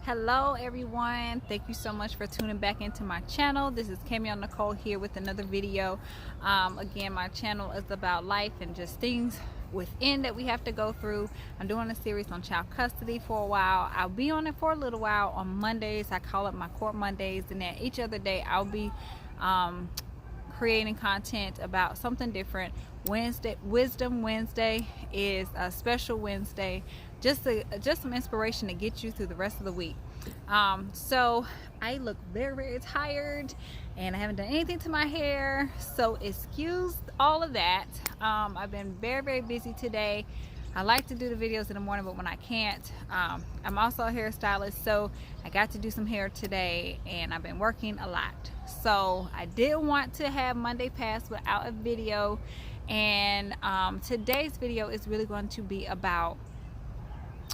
Hello everyone, thank you so much for tuning back into my channel. This is Camille Nicole here with another video. Again, my channel is about life and just things within that we have to go through. I'm doing a series on child custody for a while. I'll be on it for a little while on Mondays. I call it my Court Mondays, and then each other day I'll be creating content about something different. Wisdom Wednesday is a special Wednesday, just some inspiration to get you through the rest of the week. So I look very tired and I haven't done anything to my hair, so excuse all of that. I've been very busy today. I like to do the videos in the morning, but when I can't, I'm also a hairstylist, so I got to do some hair today and I've been working a lot. So I didn't want to have Monday pass without a video, and today's video is really going to be about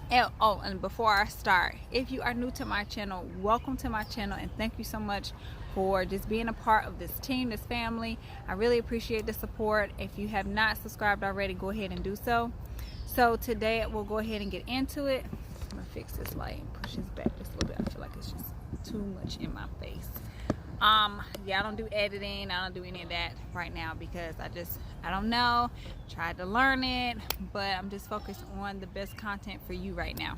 and before I start, if you are new to my channel, welcome to my channel, and thank you so much for just being a part of this team, this family. I really appreciate the support. If you have not subscribed already, go ahead and do so. So today we'll go ahead and get into it. I'm gonna fix this light and push this back just a little bit. I feel like it's just too much in my face. Yeah, I don't do editing, I don't do any of that right now because I don't know, tried to learn it, but I'm just focused on the best content for you right now.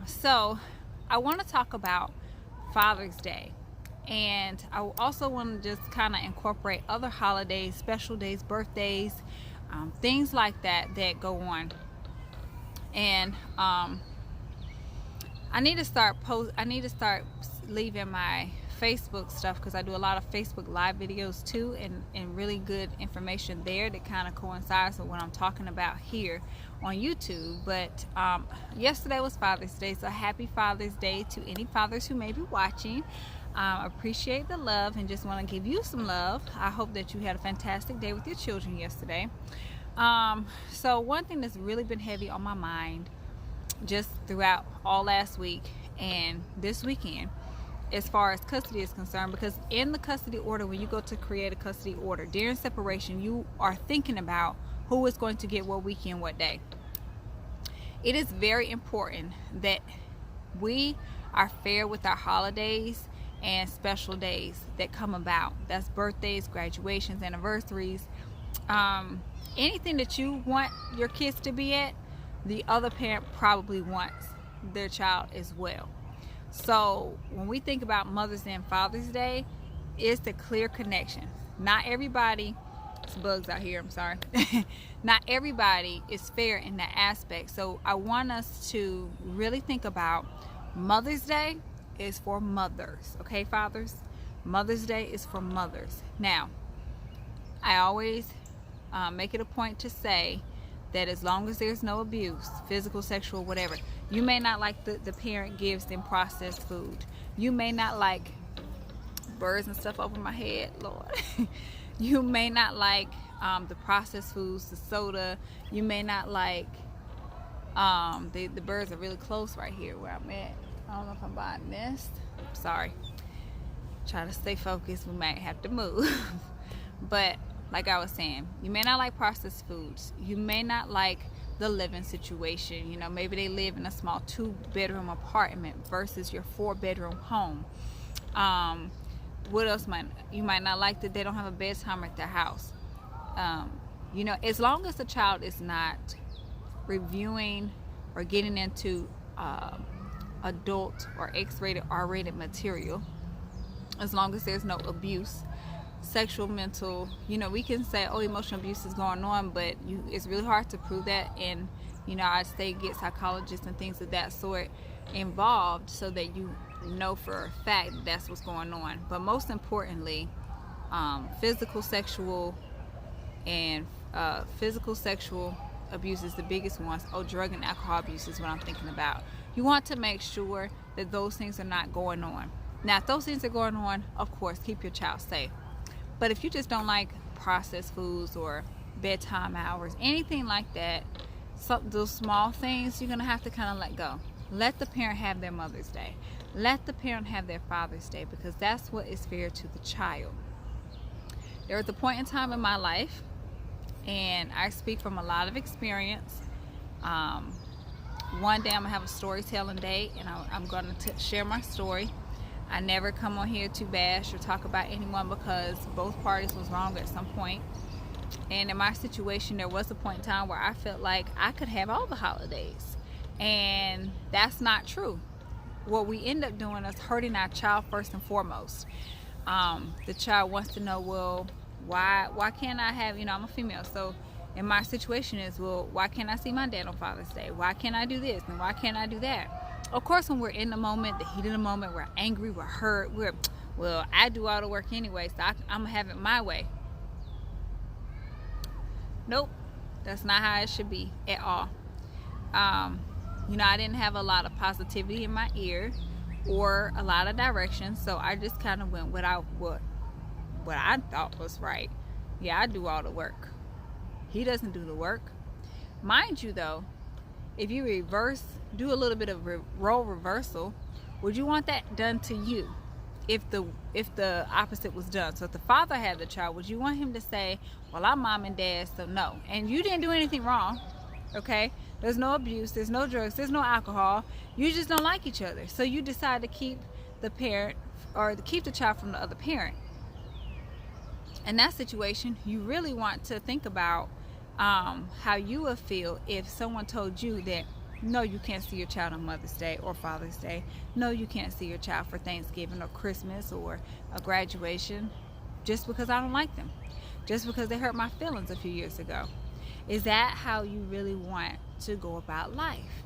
So I want to talk about Father's Day, and I also want to just kind of incorporate other holidays, special days, birthdays, things like that go on. And I need to start leaving my Facebook stuff, because I do a lot of Facebook live videos too, and really good information there that kind of coincides with what I'm talking about here on YouTube. But yesterday was Father's Day, so happy Father's Day to any fathers who may be watching. Appreciate the love and just want to give you some love. I hope that you had a fantastic day with your children yesterday. So one thing that's really been heavy on my mind just throughout all last week and this weekend, as far as custody is concerned, because in the custody order, when you go to create a custody order during separation, you are thinking about who is going to get what weekend, what day. It is very important that we are fair with our holidays and special days that come about. That's birthdays, graduations, anniversaries, anything that you want your kids to be at, the other parent probably wants their child as well. So when we think about Mother's Day and Father's Day, it's the clear connection. Not everybody, it's bugs out here, I'm sorry. Not everybody is fair in that aspect. So I want us to really think about Mother's Day is for mothers, okay, fathers? Mother's Day is for mothers. Now, I always make it a point to say that as long as there's no abuse, physical, sexual, whatever, you may not like the parent gives them processed food. You may not like birds and stuff over my head, Lord. You may not like the processed foods, the soda. You may not like the birds are really close right here where I'm at. I don't know if I'm by a nest. Sorry. Try to stay focused. We might have to move. But like I was saying, you may not like processed foods. You may not like the living situation. You know, maybe they live in a small 2-bedroom apartment versus your 4-bedroom home. What else you might not like that they don't have a bedtime at their house. You know, as long as the child is not reviewing or getting into adult or X-rated, R-rated material, as long as there's no abuse, sexual, mental, you know, we can say, oh, emotional abuse is going on, but it's really hard to prove that. And you know, I'd say get psychologists and things of that sort involved so that you know for a fact that that's what's going on. But most importantly, physical sexual abuse is the biggest ones. Oh, drug and alcohol abuse is what I'm thinking about. You want to make sure that those things are not going on. Now, if those things are going on, of course, keep your child safe. But if you just don't like processed foods or bedtime hours, anything like that, those small things, you're going to have to kind of let go. Let the parent have their Mother's Day. Let the parent have their Father's Day, because that's what is fair to the child. There was a point in time in my life, and I speak from a lot of experience, one day I'm gonna have a storytelling day, and I'm gonna share my story. I never come on here to bash or talk about anyone, because both parties was wrong at some point. And in my situation, there was a point in time where I felt like I could have all the holidays, and that's not true. What we end up doing is hurting our child first and foremost. The child wants to know, well, why can't I have, I'm a female, so in my situation is, well, why can't I see my dad on Father's Day? Why can't I do this and why can't I do that? Of course, when we're in the moment, the heat of the moment, we're angry, we're hurt, well, I do all the work anyway, so I'm gonna have it my way. Nope, that's not how it should be at all. I didn't have a lot of positivity in my ear or a lot of direction, so I just kind of went without what I thought was right. Yeah, I do all the work. He doesn't do the work. Mind you, though, if you do a little bit of role reversal, would you want that done to you? If the opposite was done, so if the father had the child, would you want him to say, well, I'm mom and dad, so no, and you didn't do anything wrong, okay? There's no abuse, there's no drugs, there's no alcohol, you just don't like each other, so you decide to keep the parent, or to keep the child from the other parent. In that situation, you really want to think about how you would feel if someone told you that, no, you can't see your child on Mother's Day or Father's Day. No, you can't see your child for Thanksgiving or Christmas or a graduation, just because I don't like them, just because they hurt my feelings a few years ago. Is that how you really want to go about life?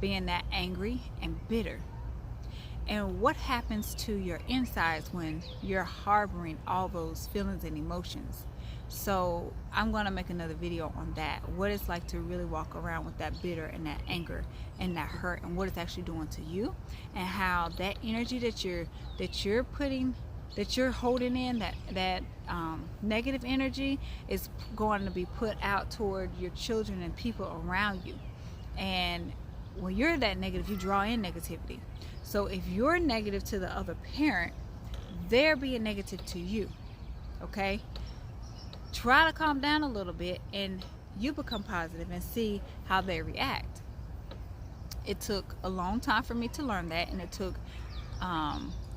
Being that angry and bitter? And what happens to your insides when you're harboring all those feelings and emotions? So I'm going to make another video on that, what it's like to really walk around with that bitter and that anger and that hurt, and what it's actually doing to you, and how that energy that you're holding in, that negative energy, is going to be put out toward your children and people around you. And when you're that negative, you draw in negativity. So if you're negative to the other parent, they're being negative to you, okay? Try to calm down a little bit and you become positive and see how they react. It took a long time for me to learn that, and it took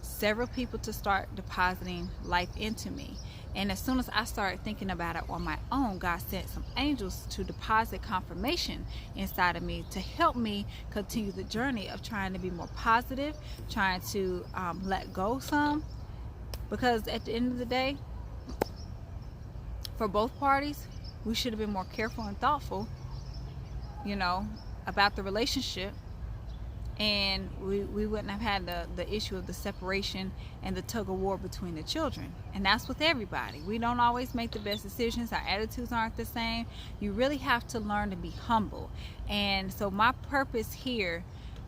several people to start depositing life into me. And as soon as I started thinking about it on my own, God sent some angels to deposit confirmation inside of me to help me continue the journey of trying to be more positive, trying to let go some. Because at the end of the day, for both parties, we should have been more careful and thoughtful, about the relationship. And we wouldn't have had the issue of the separation and the tug of war between the children. And that's with everybody. We don't always make the best decisions. Our attitudes aren't the same. You really have to learn to be humble. And so my purpose here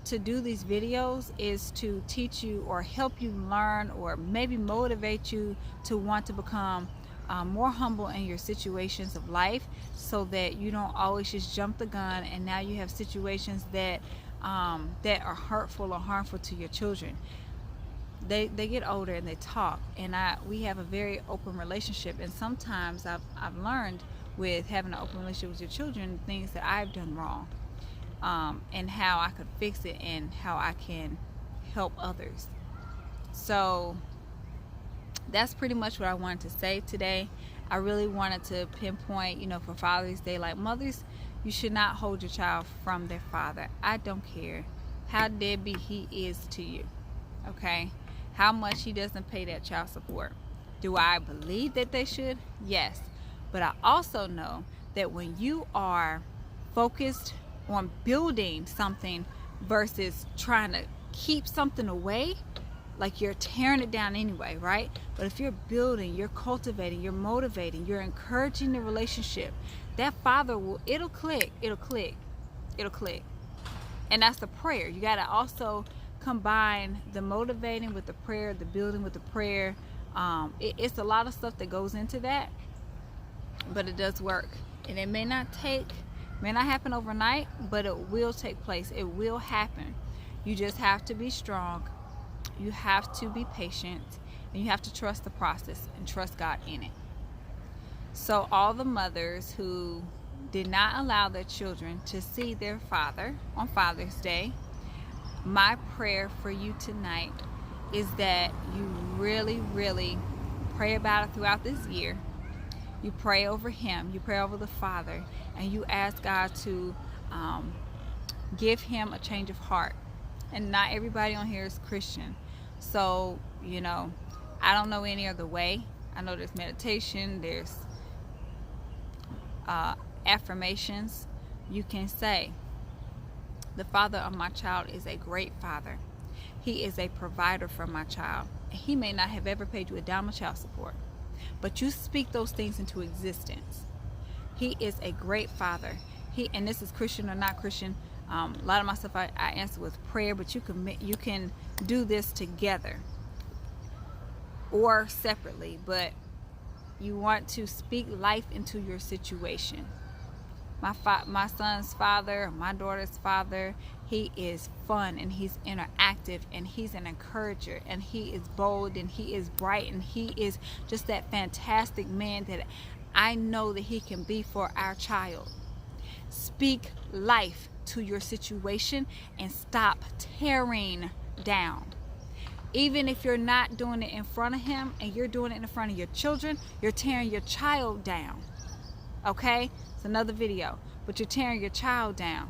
to do these videos is to teach you or help you learn, or maybe motivate you to want to become more humble in your situations of life, so that you don't always just jump the gun and now you have situations that are hurtful or harmful to your children. They get older and they talk, and we have a very open relationship, and sometimes I've learned with having an open relationship with your children things that I've done wrong, and how I could fix it and how I can help others. So that's pretty much what I wanted to say today. I really wanted to pinpoint, for Father's Day, like, mothers, you should not hold your child from their father. I don't care how deadbeat he is to you, okay? How much he doesn't pay that child support. Do I believe that they should? Yes. But I also know that when you are focused on building something versus trying to keep something away, like, you're tearing it down anyway, right? But if you're building, you're cultivating, you're motivating, you're encouraging the relationship, that father it'll click. And that's the prayer. You got to also combine the motivating with the prayer, the building with the prayer. It's a lot of stuff that goes into that, but it does work. And it may not happen overnight, but it will take place. It will happen. You just have to be strong. You have to be patient, and you have to trust the process and trust God in it. So all the mothers who did not allow their children to see their father on Father's Day, my prayer for you tonight is that you really, really pray about it throughout this year. You pray over him, you pray over the father, and you ask God to give him a change of heart. And not everybody on here is Christian, so you know, I don't know any other way. I know there's meditation, there's affirmations you can say. The father of my child is a great father. He is a provider for my child. He may not have ever paid you a dime of child support, but you speak those things into existence. He is a great father. And this is Christian or not Christian. A lot of my stuff I answer with prayer, but you can do this together or separately, but you want to speak life into your situation. My son's father, my daughter's father, he is fun and he's interactive and he's an encourager and he is bold and he is bright and he is just that fantastic man that I know that he can be for our child. Speak life to your situation and stop tearing down. Even if you're not doing it in front of him and you're doing it in front of your children, you're tearing your child down. Okay? It's another video. But you're tearing your child down.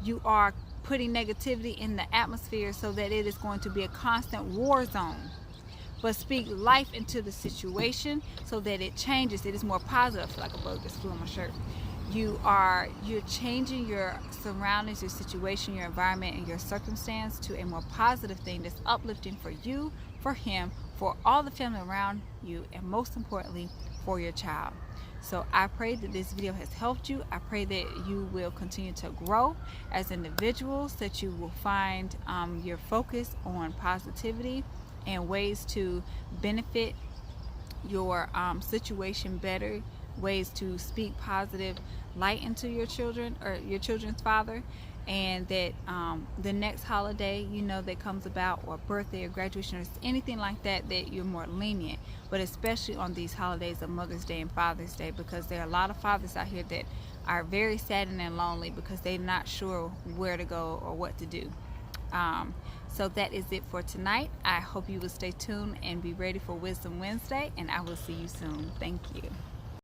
You are putting negativity in the atmosphere so that it is going to be a constant war zone. But speak life into the situation so that it changes. It is more positive. I feel like a bug just flew on my shirt. You're changing your surroundings, your situation, your environment, and your circumstance to a more positive thing that's uplifting for you, for him, for all the family around you, and most importantly, for your child. So I pray that this video has helped you. I pray that you will continue to grow as individuals, that you will find your focus on positivity and ways to benefit your situation better, ways to speak positive light into your children or your children's father, and that the next holiday that comes about, or birthday or graduation or anything like that, that you're more lenient. But especially on these holidays of Mother's Day and Father's Day, because there are a lot of fathers out here that are very saddened and lonely because they're not sure where to go or what to do. So that is it for tonight. I hope you will stay tuned and be ready for Wisdom Wednesday, and I will see you soon. Thank you.